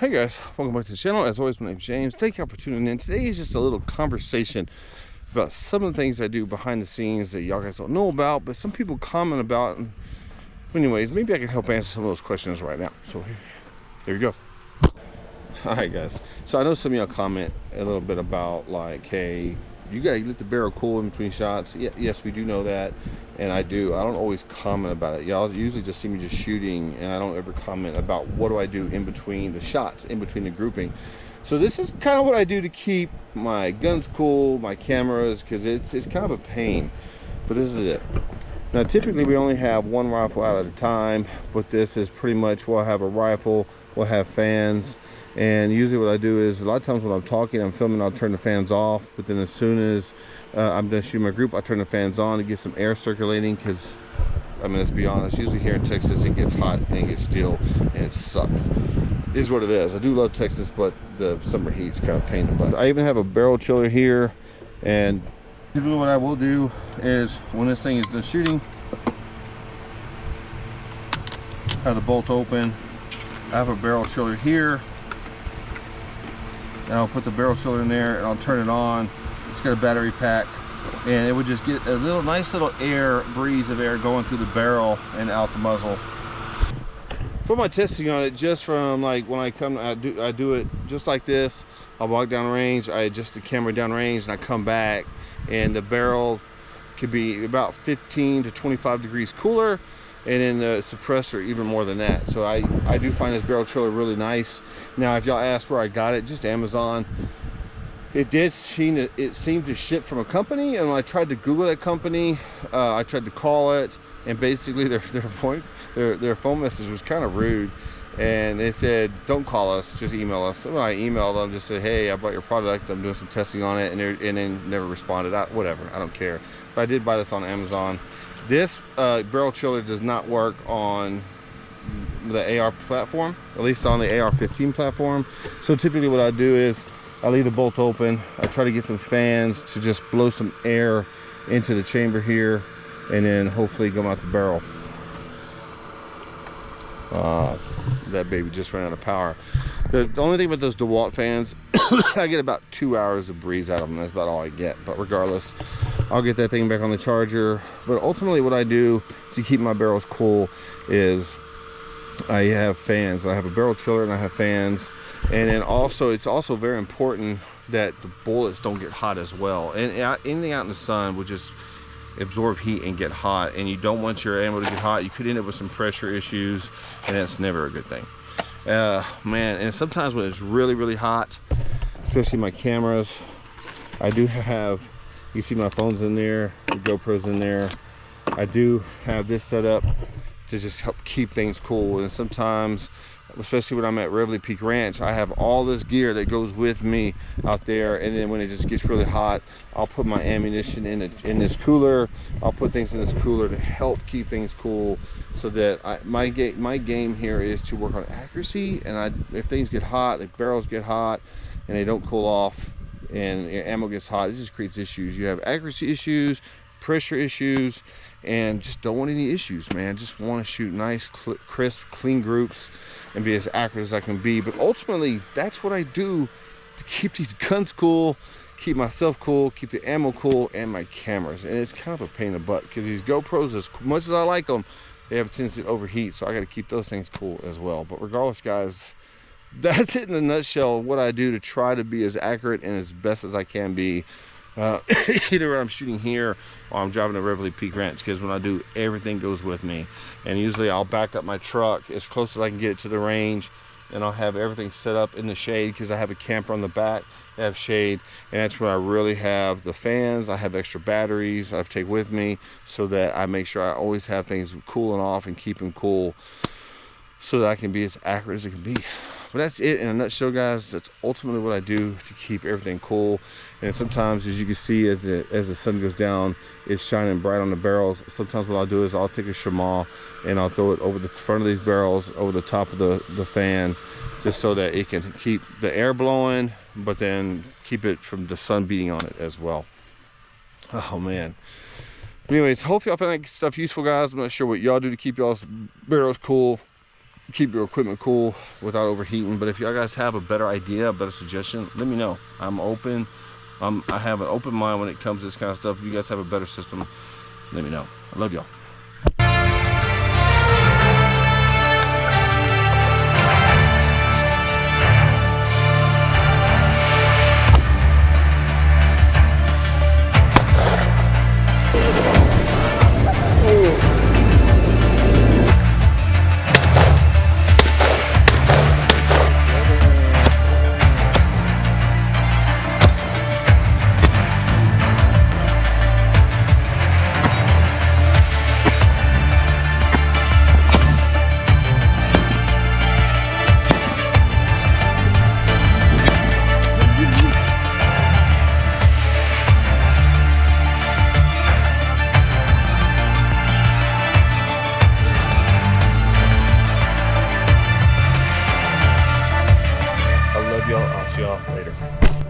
Hey guys, welcome back to the channel. As always, my name's James. Thank y'all for tuning in. Today is just a little conversation about some of the things I do behind the scenes that y'all guys don't know about, but some people comment about. And anyways, maybe I can help answer some of those questions right now. So here we go. All right, guys. So I know some of y'all comment a little bit about like, hey, you gotta let the barrel cool in between shots. Yeah, yes, we do know that, and I do. I don't always comment about it. Y'all usually just see me just shooting, and I don't ever comment about what do I do in between the shots, in between the grouping. So this is kind of what I do to keep my guns cool, my cameras, because it's kind of a pain. But this is it. Now, typically we only have one rifle out at a time, but this is pretty much we'll have a rifle, we'll have fans. And usually what I do is a lot of times when I'm talking, I'm filming, I'll turn the fans off, but then as soon as I'm done shooting my group, I turn the fans on to get some air circulating, because I mean, let's be honest, usually here in Texas it gets hot and it gets still and it sucks. It is what it is. I do love Texas, but the summer heat's kind of pain in the butt. I even have a barrel chiller here, and typically what I will do is when this thing is done shooting, have the bolt open, I have a barrel chiller here, and I'll put the barrel chiller in there and I'll turn it on. It's got a battery pack, and it would just get a little nice little breeze of air going through the barrel and out the muzzle. For my testing on it, just from like when I come, I do it just like this. I'll walk down range, I adjust the camera down range, and I come back, and the barrel could be about 15 to 25 degrees cooler, and then the suppressor even more than that. So I do find this barrel chiller really nice. Now, if y'all ask where I got it, just Amazon. It seemed to ship from a company, and when I tried to Google that company, I tried to call it, and basically their phone message was kind of rude, and they said, don't call us, just email us. So when I emailed them, just said, hey, I bought your product, I'm doing some testing on it, and then never responded. Whatever, I don't care. But I did buy this on Amazon. This barrel chiller does not work on the AR platform, at least on the AR-15 platform. So typically what I do is I leave the bolt open, I try to get some fans to just blow some air into the chamber here, and then hopefully go out the barrel. That baby just ran out of power. The only thing with those DeWalt fans, I get about 2 hours of breeze out of them. That's about all I get. But regardless, I'll get that thing back on the charger. But ultimately what I do to keep my barrels cool is I have fans. I have a barrel chiller and I have fans. And then also, it's also very important that the bullets don't get hot as well. And anything out in the sun will just absorb heat and get hot, and you don't want your ammo to get hot. You could end up with some pressure issues, and that's never a good thing. Man, and sometimes when it's really hot, especially my cameras, I do have, you see my phone's in there, the GoPro's in there. I do have this set up to just help keep things cool, and sometimes, especially when I'm at Reveille Peak Ranch, I have all this gear that goes with me out there, and then when it just gets really hot, I'll put my ammunition in this cooler. I'll put things in this cooler to help keep things cool, so that my game here is to work on accuracy. And if things get hot, if barrels get hot and they don't cool off and your ammo gets hot, it just creates issues. You have accuracy issues, pressure issues, and just don't want any issues, man. Just want to shoot nice, crisp, clean groups and be as accurate as I can be. But ultimately, that's what I do to keep these guns cool, keep myself cool, keep the ammo cool, and my cameras. And it's kind of a pain in the butt, because these GoPros, as much as I like them, they have a tendency to overheat, so I got to keep those things cool as well. But regardless, guys, that's it in a nutshell, what I do to try to be as accurate and as best as I can be. Either when I'm shooting here or I'm driving to Reveille Peak Ranch, because when I do, everything goes with me. And usually I'll back up my truck as close as I can get it to the range, and I'll have everything set up in the shade, because I have a camper on the back that have shade, and that's where I really have the fans. I have extra batteries I take with me, so that I make sure I always have things cooling off and keep them cool, so that I can be as accurate as it can be. But that's it in a nutshell, guys. That's ultimately what I do to keep everything cool. And sometimes, as you can see, as the sun goes down, it's shining bright on the barrels. Sometimes what I'll do is I'll take a chamois and I'll throw it over the front of these barrels, over the top of the fan, just so that it can keep the air blowing, but then keep it from the sun beating on it as well. Oh man. Anyways, hopefully y'all find that stuff useful, guys. I'm not sure what y'all do to keep y'all's barrels cool. keep your equipment cool without overheating. But if y'all guys have a better idea, a better suggestion, let me know. I'm open. I have an open mind when it comes to this kind of stuff. If you guys have a better system, let me know. I love y'all. Y'all. I'll see y'all later.